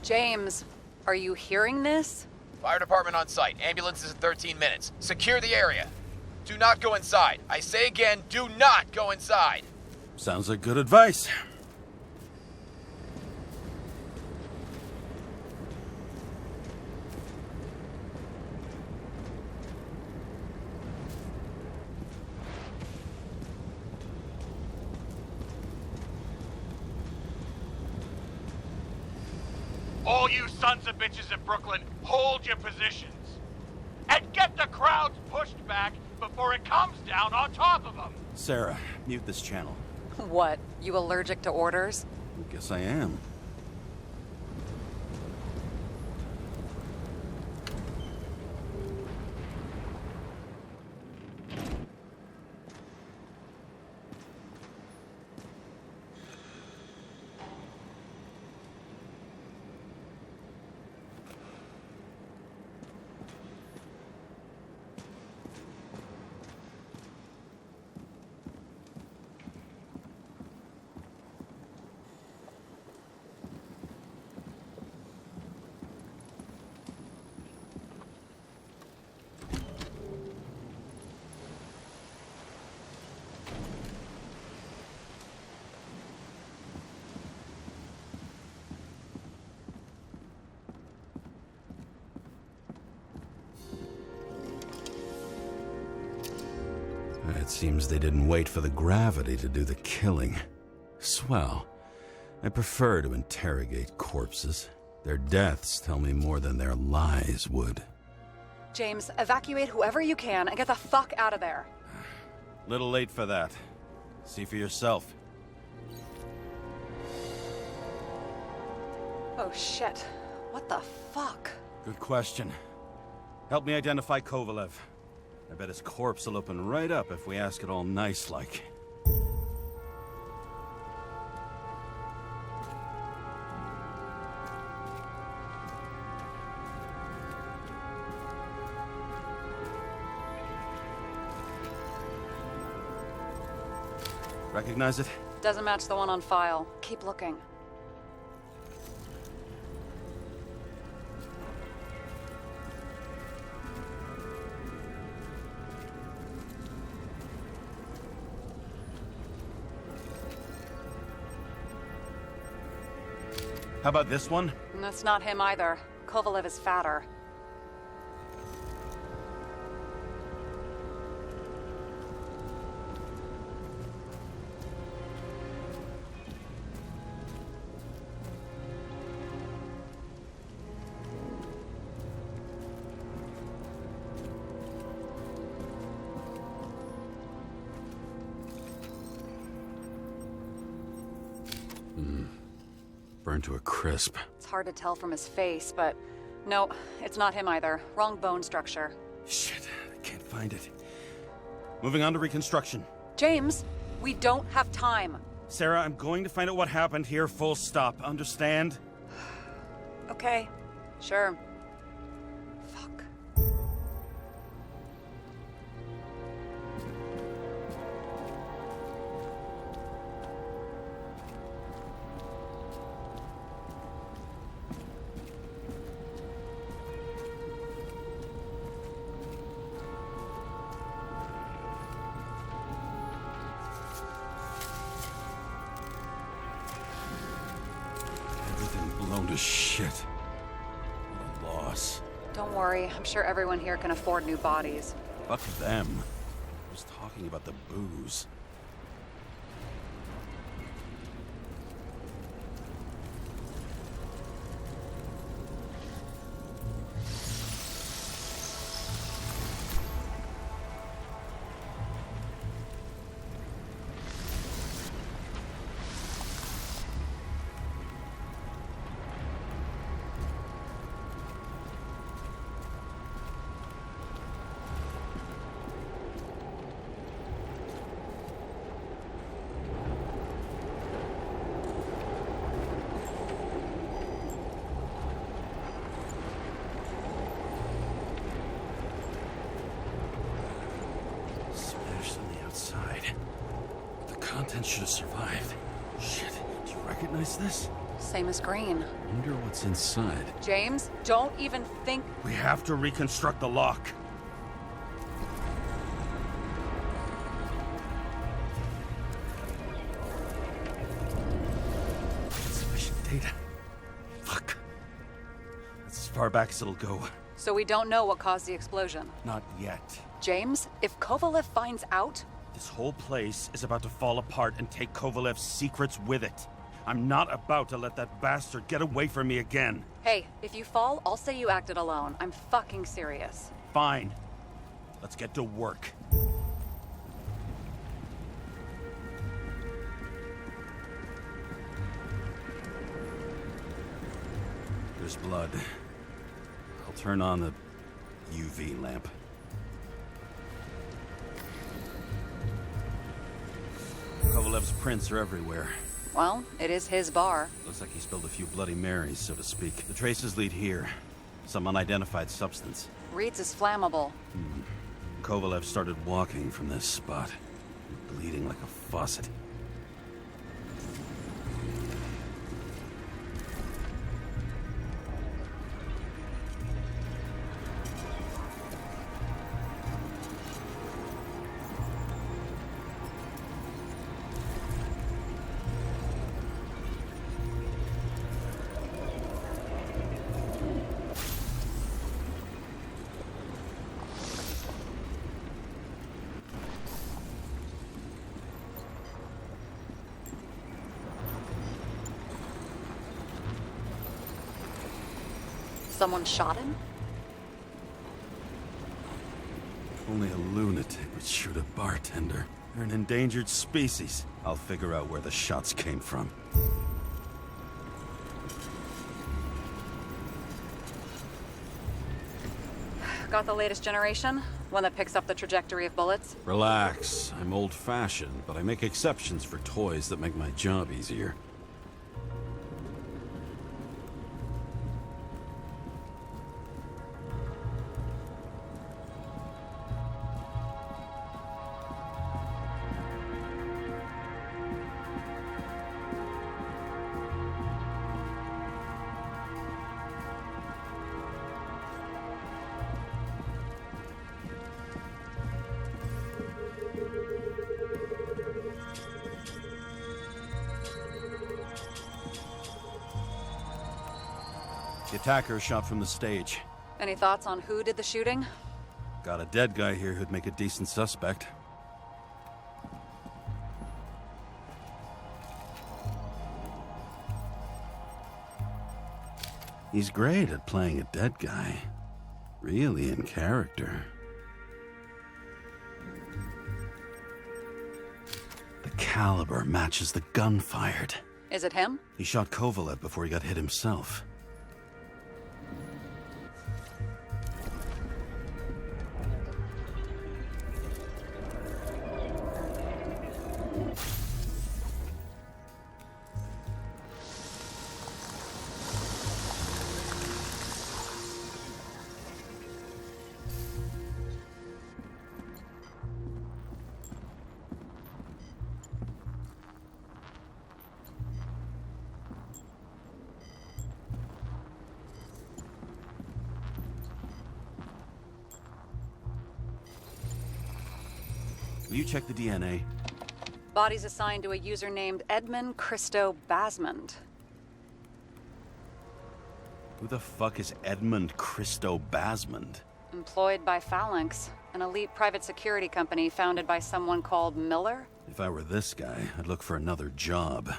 James, are you hearing this? Fire department on site. Ambulance is in 13 minutes. Secure the area. Do not go inside. I say again, do not go inside. Sounds like good advice. All you sons of bitches in Brooklyn, hold your positions. And get the crowds pushed back before it comes down on top of them. Sarah, mute this channel. What, you allergic to orders? Guess I am. It seems they didn't wait for the gravity to do the killing. Swell. I prefer to interrogate corpses. Their deaths tell me more than their lies would. James, evacuate whoever you can and get the fuck out of there. Little late for that. See for yourself. Oh shit. What the fuck? Good question. Help me identify Kovalev. I bet his corpse will open right up if we ask it all nice-like. Recognize it? Doesn't match the one on file. Keep looking. How about this one? That's not him either. Kovalev is fatter. Burned to a crisp. It's hard to tell from his face, but no, it's not him either. Wrong bone structure. Shit, I can't find it. Moving on to reconstruction. James, we don't have time. Sarah, I'm going to find out what happened here, full stop. Understand? Okay, sure. Fuck. Blown to shit. What a loss. Don't worry, I'm sure everyone here can afford new bodies. Fuck them. I was talking about the booze. Smashed on the outside. The contents should have survived. Shit, do you Recognize this? Same as green. Wonder what's inside. James, don't even think... We have to reconstruct the lock. Insufficient data. Fuck. That's as far back as it'll go. So we don't know what caused the explosion. Not yet. James, if Kovalev finds out... This whole place is about to fall apart and take Kovalev's secrets with it. I'm not about to let that bastard get away from me again. Hey, if you fall, I'll say you acted alone. I'm fucking serious. Fine. Let's get to work. There's blood. I'll turn on the UV lamp. Kovalev's prints are everywhere. Well, it is his bar. Looks like he spilled a few Bloody Marys, so to speak. The traces lead here. Some unidentified substance. Reed's is flammable. Kovalev started walking from this spot, bleeding like a faucet. Someone shot him? Only a lunatic would shoot a bartender. They're an endangered species. I'll figure out where the shots came from. Got the latest generation? One that picks up the trajectory of bullets? Relax. I'm old-fashioned, but I make exceptions for toys that make my job easier. The attacker shot from the stage. Any thoughts on who did the shooting? Got a dead guy here who'd make a decent suspect. He's great at playing a dead guy. Really in character. The caliber matches the gun fired. Is it him? He shot Kovalev before he got hit himself. Will you check the DNA? Body's assigned to a user named Edmund Christo Basmond. Who the fuck is Edmund Christo Basmond? Employed by Phalanx, an elite private security company founded by someone called Miller? If I were this guy, I'd look for another job.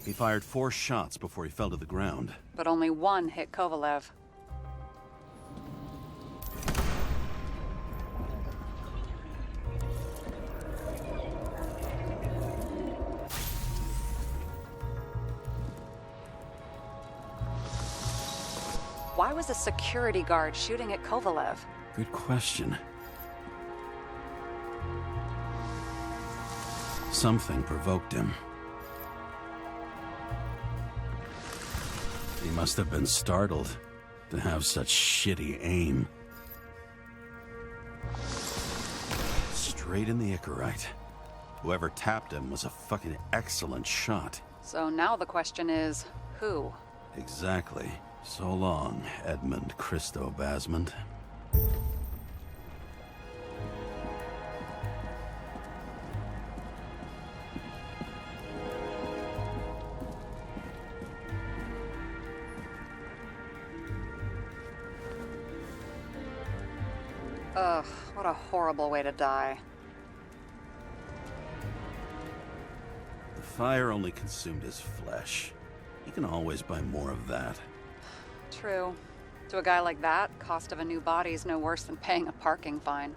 He fired 4 shots before he fell to the ground. But only one hit Kovalev. Why was a security guard shooting at Kovalev? Good question. Something provoked him. He must have been startled to have such shitty aim. Straight in the Icarus. Whoever tapped him was a fucking excellent shot. So now the question is, who? Exactly. So long, Edmund Christo Basmond. Ugh, what a horrible way to die. The fire only consumed his flesh. He can always buy more of that. True. To a guy like that, cost of a new body is no worse than paying a parking fine.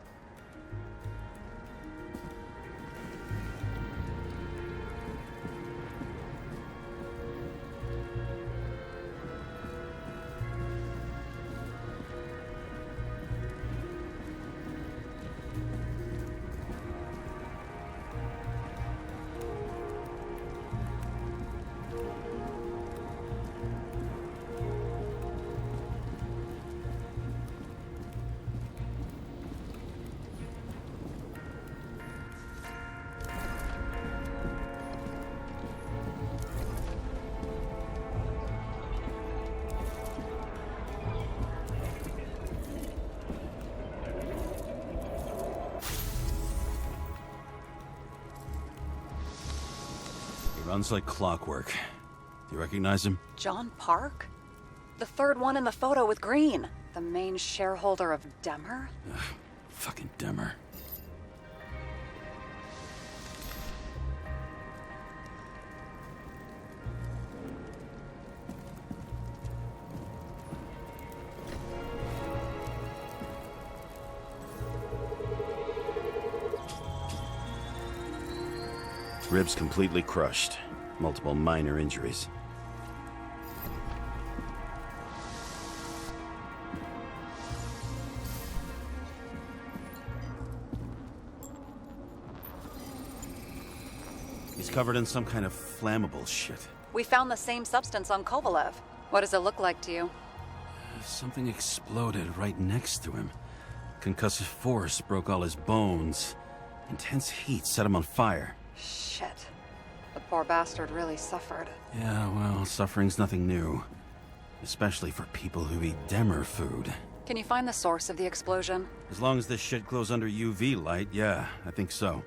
Runs like clockwork. Do you recognize him? John Park? The third one in the photo with Green. The main shareholder of Demmer? Ugh, fucking Demmer. Ribs completely crushed. Multiple minor injuries. He's covered in some kind of flammable shit. We found the same substance on Kovalev. What does it look like to you? Something exploded right next to him. Concussive force broke all his bones. Intense heat set him on fire. Shit. The poor bastard really suffered. Yeah, well, suffering's nothing new. Especially for people who eat Demmer food. Can you find the source of the explosion? As long as this shit glows under UV light, yeah, I think so.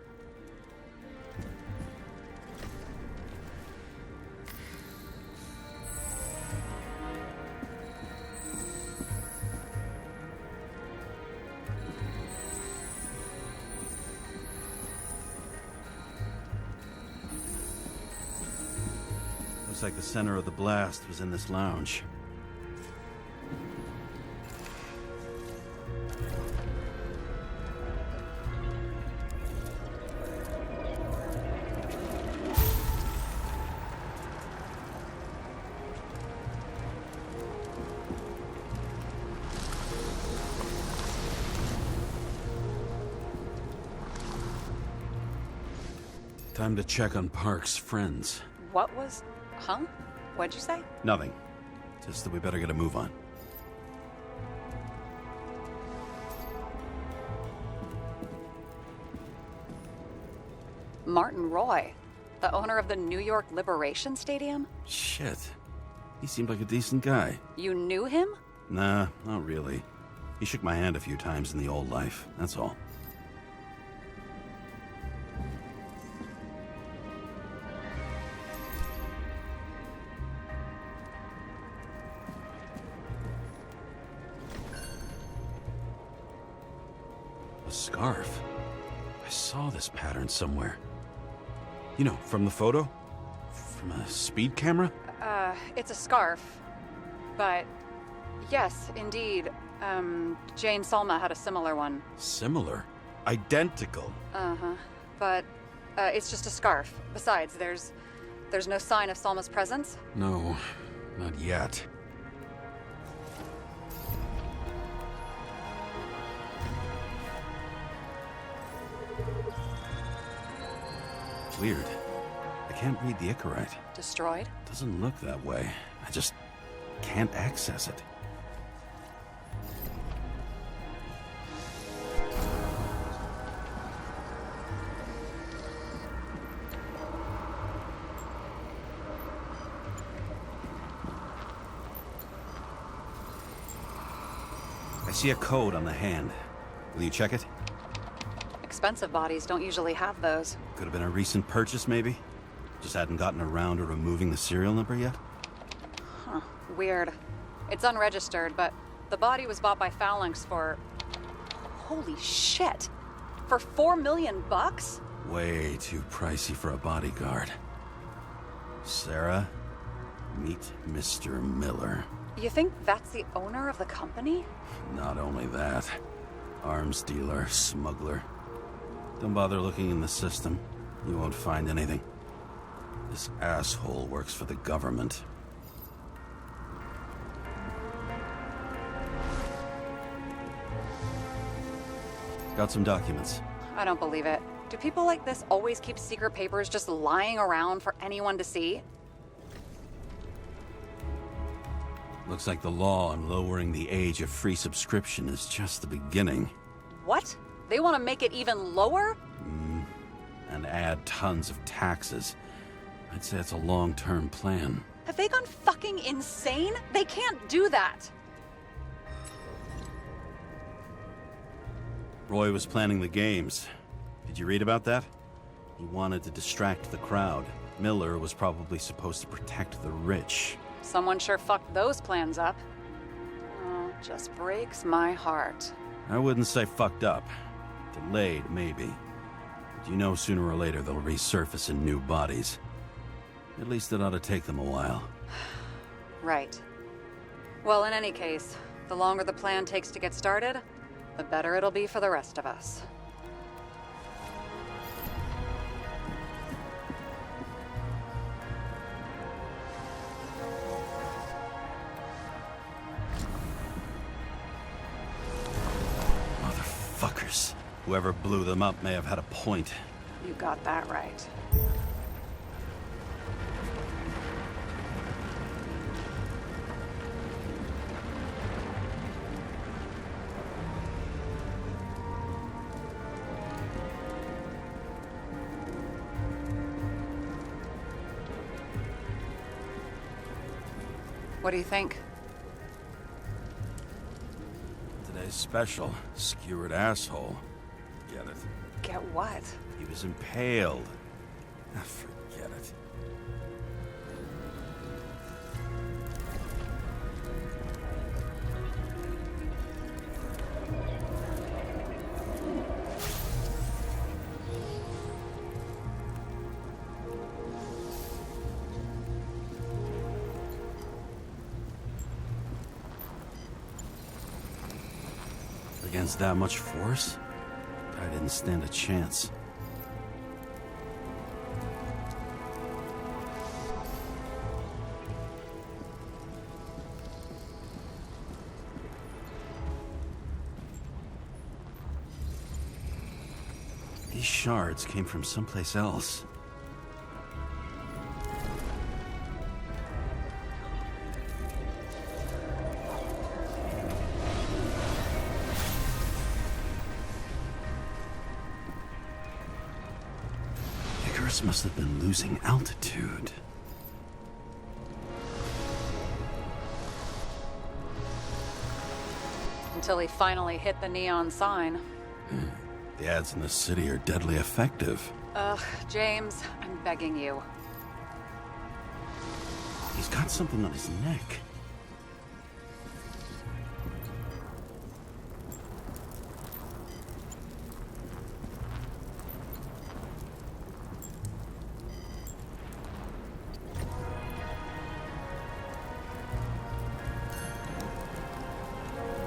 Looks like the center of the blast was in this lounge. Time to check on Park's friends. What was... Huh? What'd you say? Nothing. Just that we better get a move on. Martin Roy, the owner of the New York Liberation Stadium? Shit. He seemed like a decent guy. You knew him? Nah, not really. He shook my hand a few times in the old life, that's all. A scarf. I saw this pattern somewhere. You know, from the photo? From a speed camera? It's a scarf. But, yes, indeed. Jane Salma had a similar one. Similar? Identical? Uh-huh. But, it's just a scarf. Besides, there's no sign of Salma's presence? No, not yet. Weird. I can't read the Icarus. Destroyed? Doesn't look that way. I just can't access it. I see a code on the hand. Will you check it? Expensive bodies don't usually have those. Could have been a recent purchase, maybe? Just hadn't gotten around to removing the serial number yet? Huh, weird. It's unregistered, but the body was bought by Phalanx for... Holy shit! For $4 million bucks? Way too pricey for a bodyguard. Sarah, meet Mr. Miller. You think that's the owner of the company? Not only that, arms dealer, smuggler. Don't bother looking in the system. You won't find anything. This asshole works for the government. Got some documents. I don't believe it. Do people like this always keep secret papers just lying around for anyone to see? Looks like the law on lowering the age of free subscription is just the beginning. What? They want to make it even lower? And add tons of taxes. I'd say it's a long-term plan. Have they gone fucking insane? They can't do that! Roy was planning the games. Did you read about that? He wanted to distract the crowd. Miller was probably supposed to protect the rich. Someone sure fucked those plans up. Oh, just breaks my heart. I wouldn't say fucked up. Delayed, maybe. But you know sooner or later they'll resurface in new bodies. At least it ought to take them a while. Right. Well, in any case, the longer the plan takes to get started, the better it'll be for the rest of us. Motherfuckers. Whoever blew them up may have had a point. You got that right. What do you think? Today's special. Skewered asshole. Get it? Get what? He was impaled. Ah, forget it. Against that much force? I didn't stand a chance. These shards came from someplace else. Icarus must have been losing altitude. Until he finally hit the neon sign. The ads in the city are deadly effective. Ugh, James, I'm begging you. He's got something on his neck.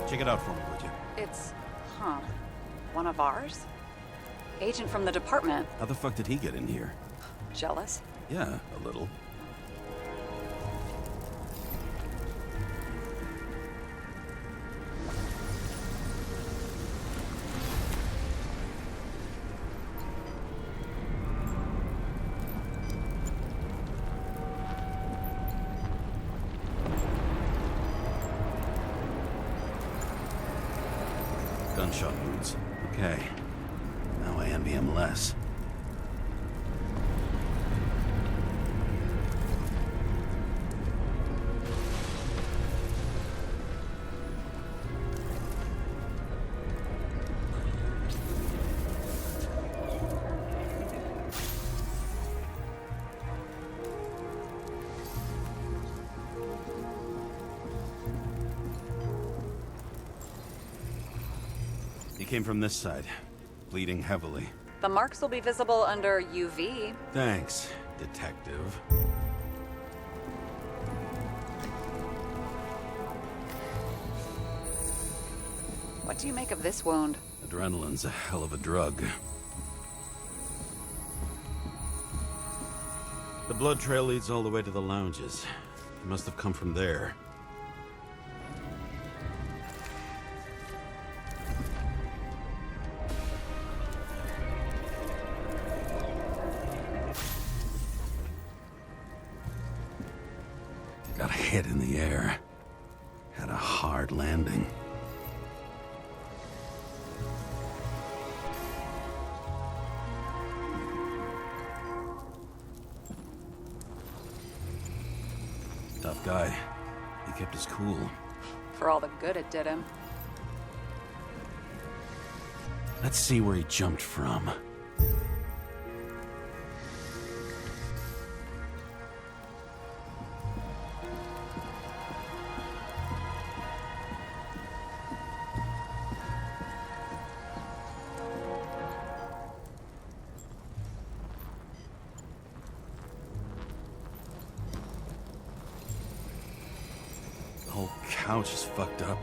Check it out for me, would you? It's... one of ours? Agent from the department. How the fuck did he get in here? Jealous? Yeah, a little. gunshot wounds. Okay. Now I envy him less. He came from this side, bleeding heavily. The marks will be visible under UV. Thanks, detective. What do you make of this wound? Adrenaline's a hell of a drug. The blood trail leads all the way to the lounges. He must have come from there. Got hit in the air. Had a hard landing. Tough guy. He kept his cool. For all the good it did him. Let's see where he jumped from. The whole couch is fucked up.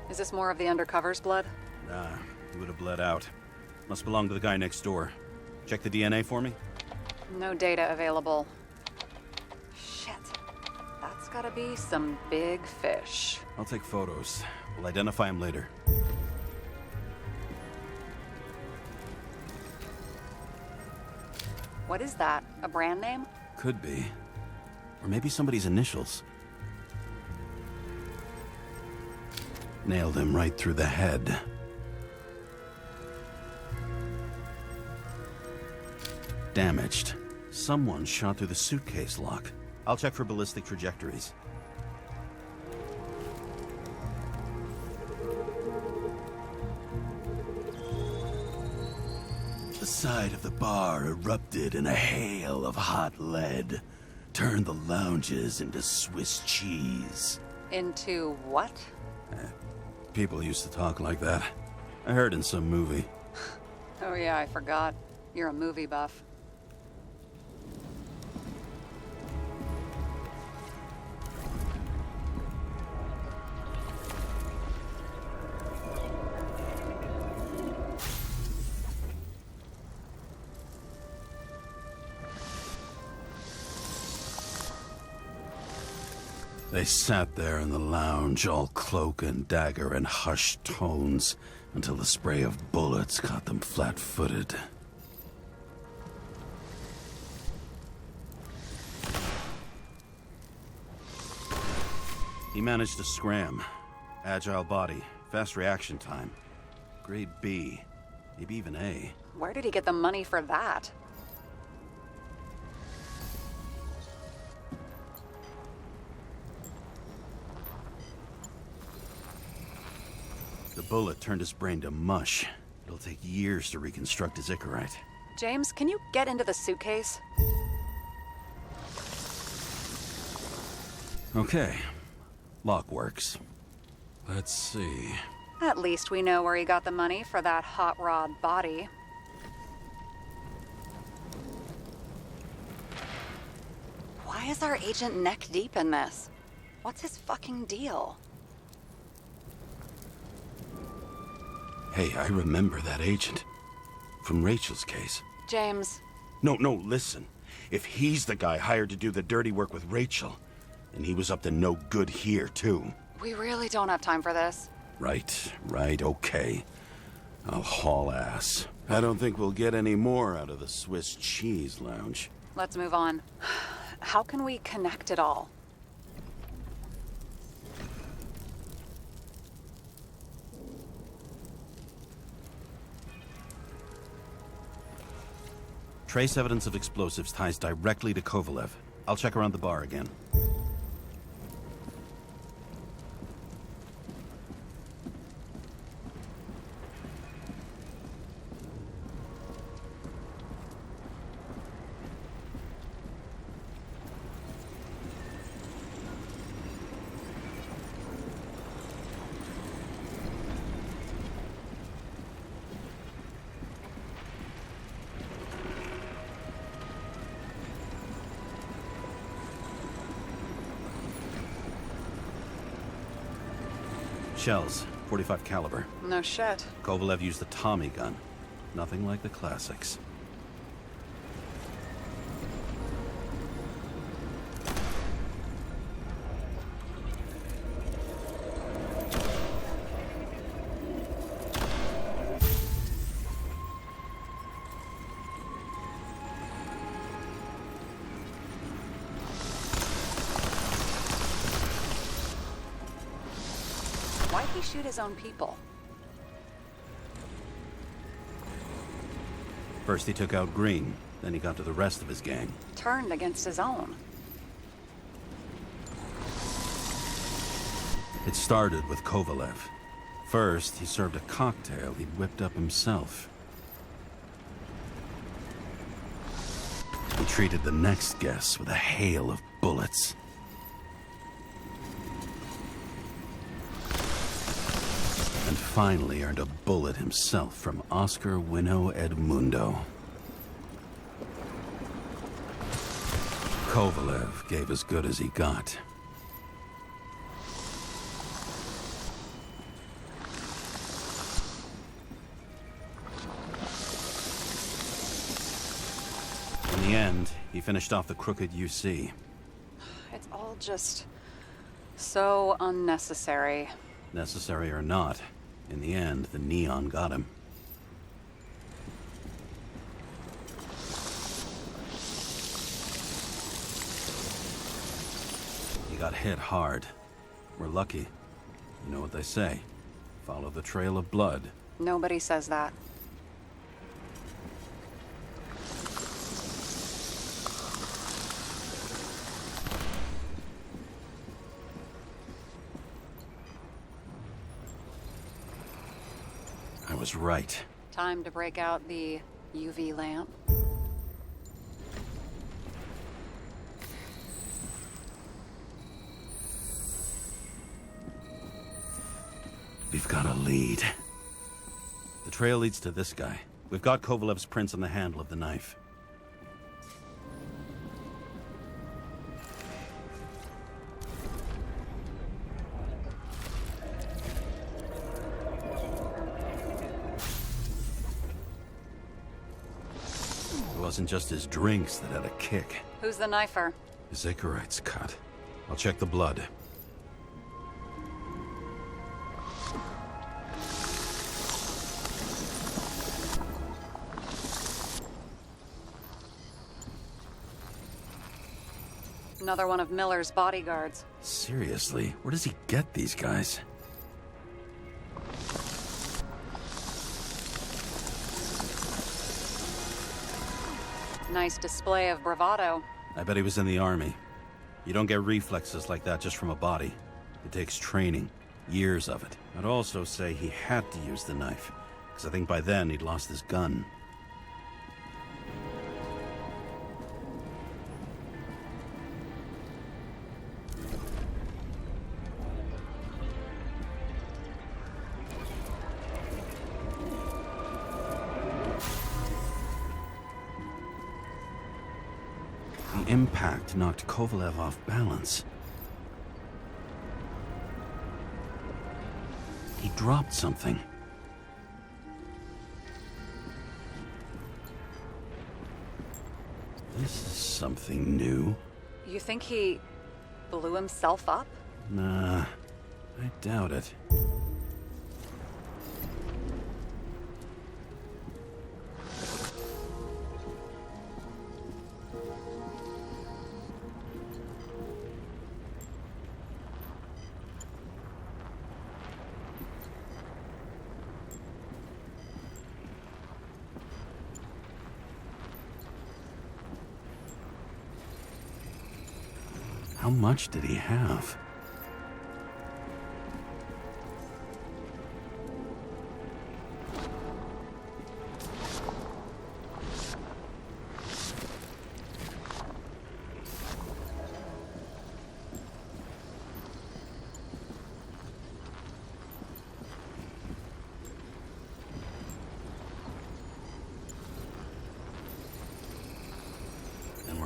Is this more of the undercover's blood? Nah, he would have bled out. Must belong to the guy next door. Check the DNA for me? No data available. Shit. That's gotta be some big fish. I'll take photos. We'll identify him later. What is that? A brand name? Could be. Or maybe somebody's initials. Nailed him right through the head. Damaged. Someone shot through the suitcase lock. I'll check for ballistic trajectories. The side of the bar erupted in a hail of hot lead. Turned the lounges into Swiss cheese. Into what? People used to talk like that. I heard in some movie. Oh yeah, I forgot. You're a movie buff. They sat there in the lounge, all cloak and dagger and hushed tones, until the spray of bullets caught them flat-footed. He managed to scram. Agile body, fast reaction time. Grade B, maybe even A. Where did he get the money for that? The bullet turned his brain to mush. It'll take years to reconstruct his Icarite. James, can you get into the suitcase? Okay. Lock works. Let's see. At least we know where he got the money for that hot rod body. Why is our agent neck deep in this? What's his fucking deal? Hey, I remember that agent. From Rachel's case. James. No, listen. If he's the guy hired to do the dirty work with Rachel, then he was up to no good here, too. We really don't have time for this. Right, okay. I'll haul ass. I don't think we'll get any more out of the Swiss cheese lounge. Let's move on. How can we connect it all? Trace evidence of explosives ties directly to Kovalev. I'll check around the bar again. Shells, .45 caliber. No shit. Kovalev used the Tommy gun. Nothing like the classics. Why'd he shoot his own people? First he took out Green, then he got to the rest of his gang. Turned against his own. It started with Kovalev. First, he served a cocktail he'd whipped up himself. He treated the next guest with a hail of bullets. And finally earned a bullet himself from Oscar Wino Edmundo. Kovalev gave as good as he got. In the end, he finished off the crooked UC. It's all just so unnecessary. Necessary or not, in the end, the neon got him. He got hit hard. We're lucky. You know what they say. Follow the trail of blood. Nobody says that. I was right. Time to break out the UV lamp. We've got a lead. The trail leads to this guy. We've got Kovalev's prints on the handle of the knife. It wasn't just his drinks that had a kick. Who's the knifer? His Icarite's cut. I'll check the blood. Another one of Miller's bodyguards. Seriously, where does he get these guys? Nice display of bravado. I bet he was in the army. You don't get reflexes like that just from a body. It takes training. Years of it. I'd also say he had to use the knife, because I think by then he'd lost his gun. The impact knocked Kovalev off balance. He dropped something. This is something new. You think he blew himself up? Nah, I doubt it. How much did he have?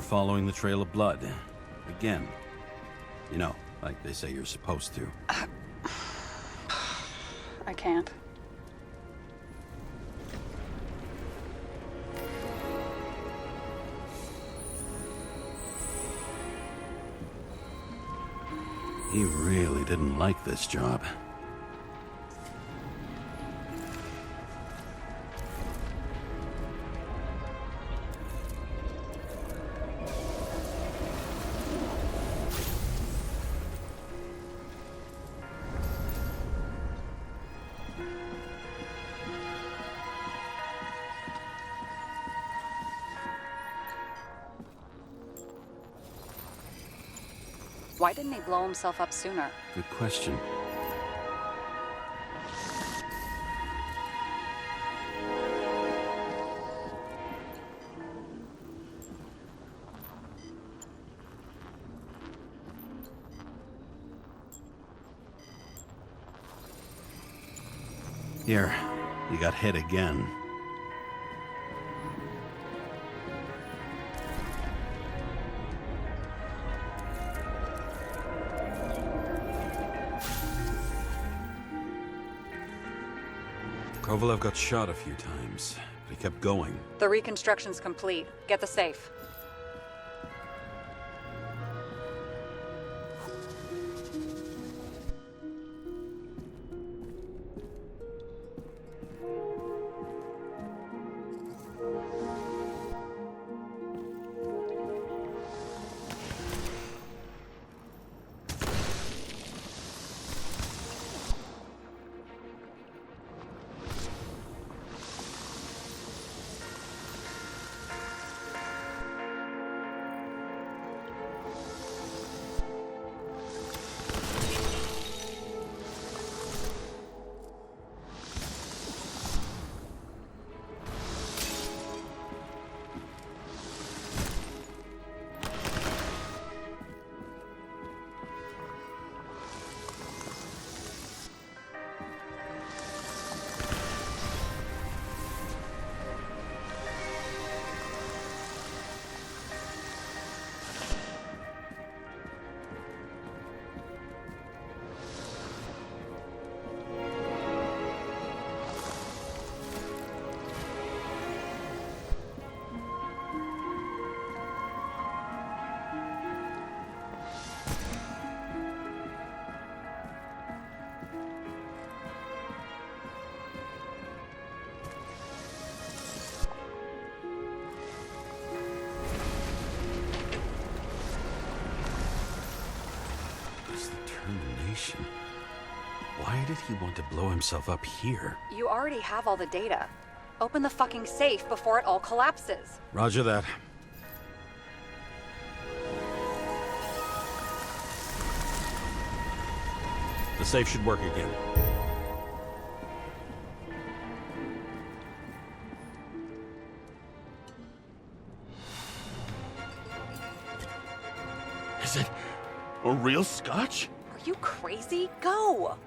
Following the trail of blood. Again. You know, like they say you're supposed to. I can't. He really didn't like this job. Why didn't he blow himself up sooner? Good question. Here, you got hit again. Kovalev got shot a few times, but he kept going. The reconstruction's complete. Get the safe. Why did he want to blow himself up here? You already have all the data. Open the fucking safe before it all collapses. Roger that. The safe should work again. Is it a real scotch? Are you crazy? Go!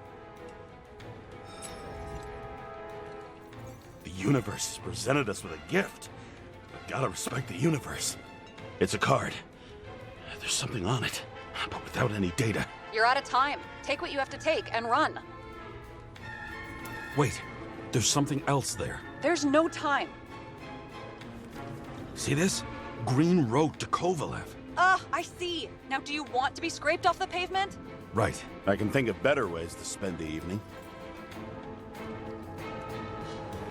The universe has presented us with a gift. I've gotta respect the universe. It's a card. There's something on it, but without any data. You're out of time. Take what you have to take and run. Wait, there's something else there. There's no time. See this? Green wrote to Kovalev. I see. Now do you want to be scraped off the pavement? Right. I can think of better ways to spend the evening.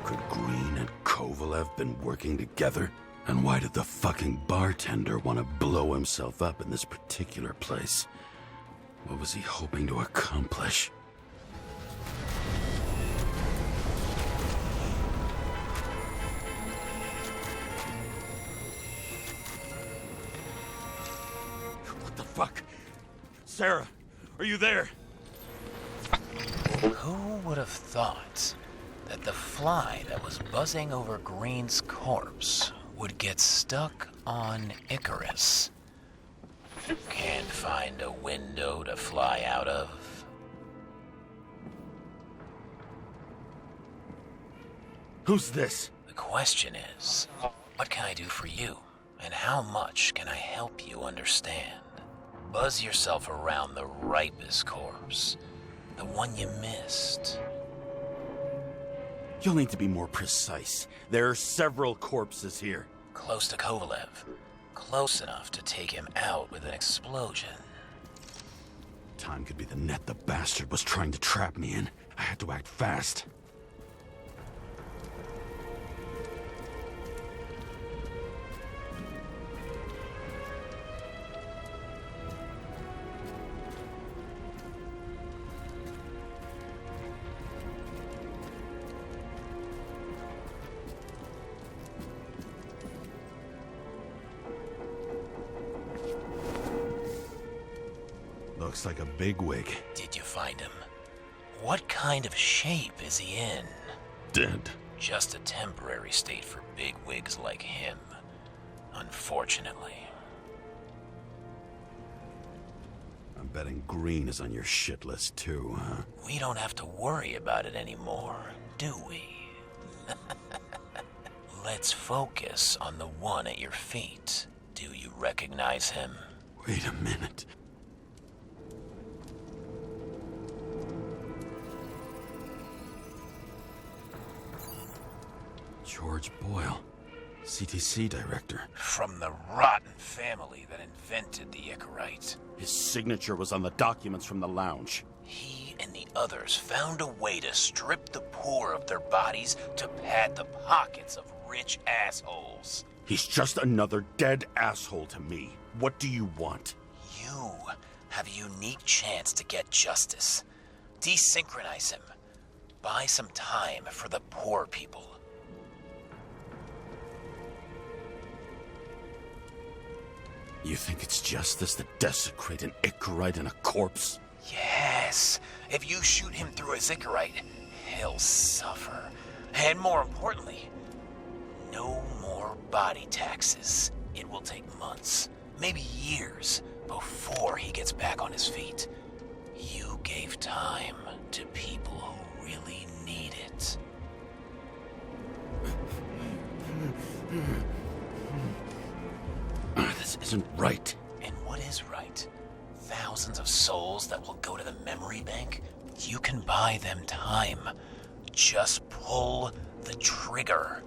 Could Green and Kovalev been working together? And why did the fucking bartender want to blow himself up in this particular place? What was he hoping to accomplish? What the fuck? Sarah, are you there? Who would have thought that the fly that was buzzing over Green's corpse would get stuck on Icarus? Can't find a window to fly out of. Who's this? The question is, what can I do for you? And how much can I help you understand? Buzz yourself around the ripest corpse. The one you missed. You'll need to be more precise. There are several corpses here. Close to Kovalev. Close enough to take him out with an explosion. Time could be the net the bastard was trying to trap me in. I had to act fast. Looks like a bigwig. Did you find him? What kind of shape is he in? Dead. Just a temporary state for bigwigs like him, unfortunately. I'm betting Green is on your shit list too, huh? We don't have to worry about it anymore, do we? Let's focus on the one at your feet. Do you recognize him? Wait a minute. George Boyle, CTC director. From the rotten family that invented the Icarite. His signature was on the documents from the lounge. He and the others found a way to strip the poor of their bodies to pad the pockets of rich assholes. He's just another dead asshole to me. What do you want? You have a unique chance to get justice. Desynchronize him. Buy some time for the poor people. You think it's justice to desecrate an Icarite and a corpse? Yes. If you shoot him through a Icarite, he'll suffer. And more importantly, no more body taxes. It will take months, maybe years, before he gets back on his feet. You gave time to people who really need it. This isn't right. And what is right? Thousands of souls that will go to the memory bank? You can buy them time. Just pull the trigger.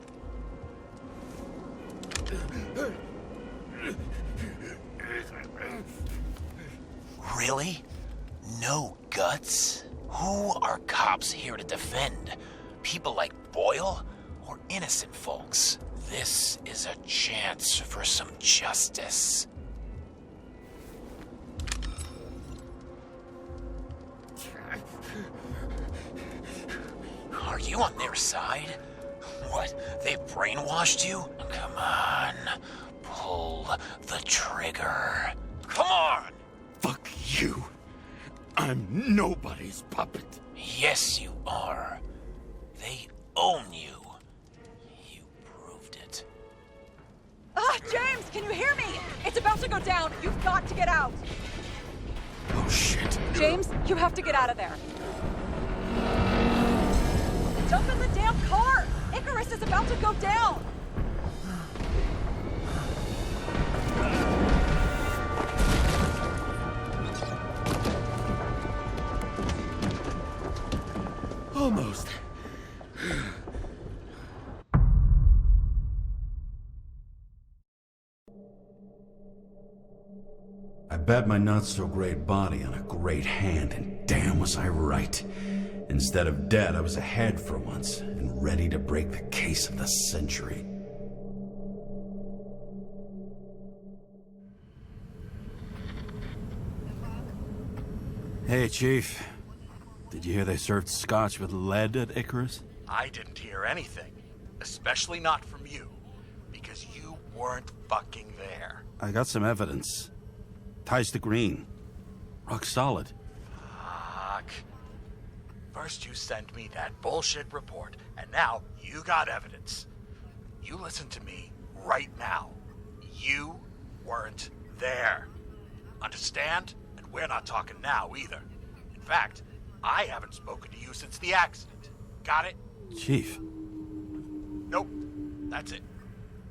Really? No guts? Who are cops here to defend? People like Boyle or innocent folks? This is a chance for some justice. Are you on their side? What, they've brainwashed you? Come on, pull the trigger. Come on! Fuck you. I'm nobody's puppet. Yes, you are. They own you. You proved it. Ah, James, can you hear me? It's about to go down. You've got to get out. Oh, shit. James, you have to get out of there. Jump in the damn car! Icarus is about to go down! Almost. I bet my not-so-great body on a great hand, and damn was I right. Instead of dead, I was ahead for once, and ready to break the case of the century. Hey, Chief. Did you hear they served scotch with lead at Icarus? I didn't hear anything. Especially not from you. Because you weren't fucking there. I got some evidence. Ties to Green. Rock solid. Fuck. First you send me that bullshit report, and now you got evidence. You listen to me right now. You weren't there. Understand? And we're not talking now either. In fact, I haven't spoken to you since the accident. Got it? Chief. Nope. That's it.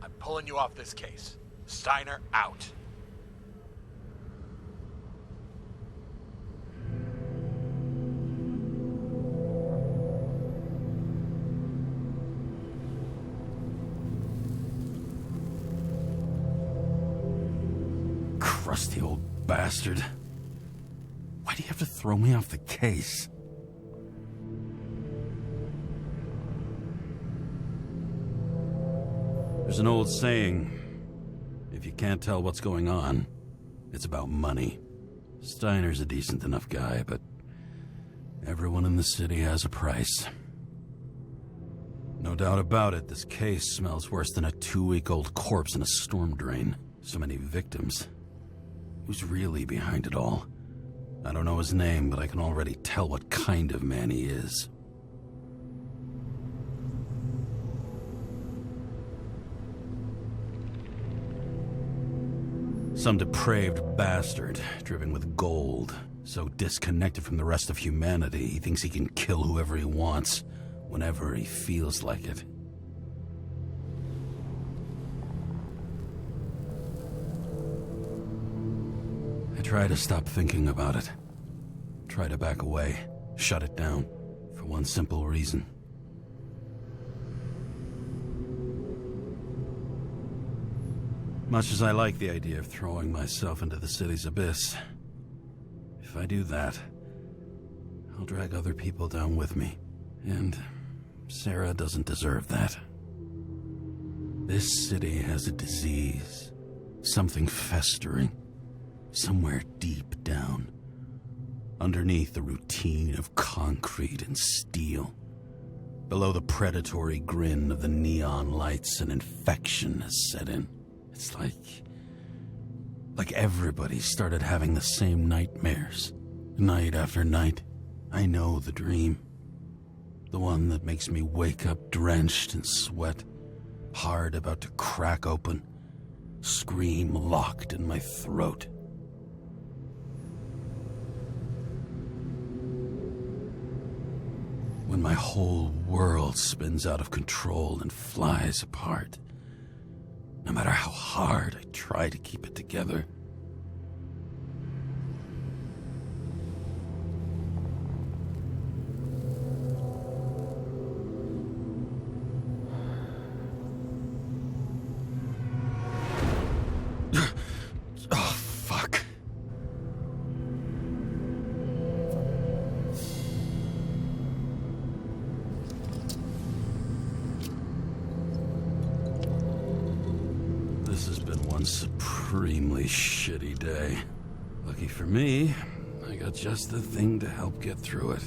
I'm pulling you off this case. Steiner out. Crusty old bastard. Why do you have to throw me off the case? There's an old saying, if you can't tell what's going on, it's about money. Steiner's a decent enough guy, but everyone in the city has a price. No doubt about it, this case smells worse than a 2-week-old corpse in a storm drain. So many victims. Who's really behind it all? I don't know his name, but I can already tell what kind of man he is. Some depraved bastard, driven with gold, so disconnected from the rest of humanity, he thinks he can kill whoever he wants, whenever he feels like it. I try to stop thinking about it. Try to back away, shut it down, for one simple reason. Much as I like the idea of throwing myself into the city's abyss, if I do that, I'll drag other people down with me. And Sarah doesn't deserve that. This city has a disease, something festering, somewhere deep down, underneath the routine of concrete and steel. Below the predatory grin of the neon lights, an infection has set in. It's like everybody started having the same nightmares, night after night. I know the dream. The one that makes me wake up drenched in sweat, heart about to crack open, scream locked in my throat. When my whole world spins out of control and flies apart. No matter how hard I try to keep it together. Oh, fuck. This has been one supremely shitty day. Lucky for me, I got just the thing to help get through it.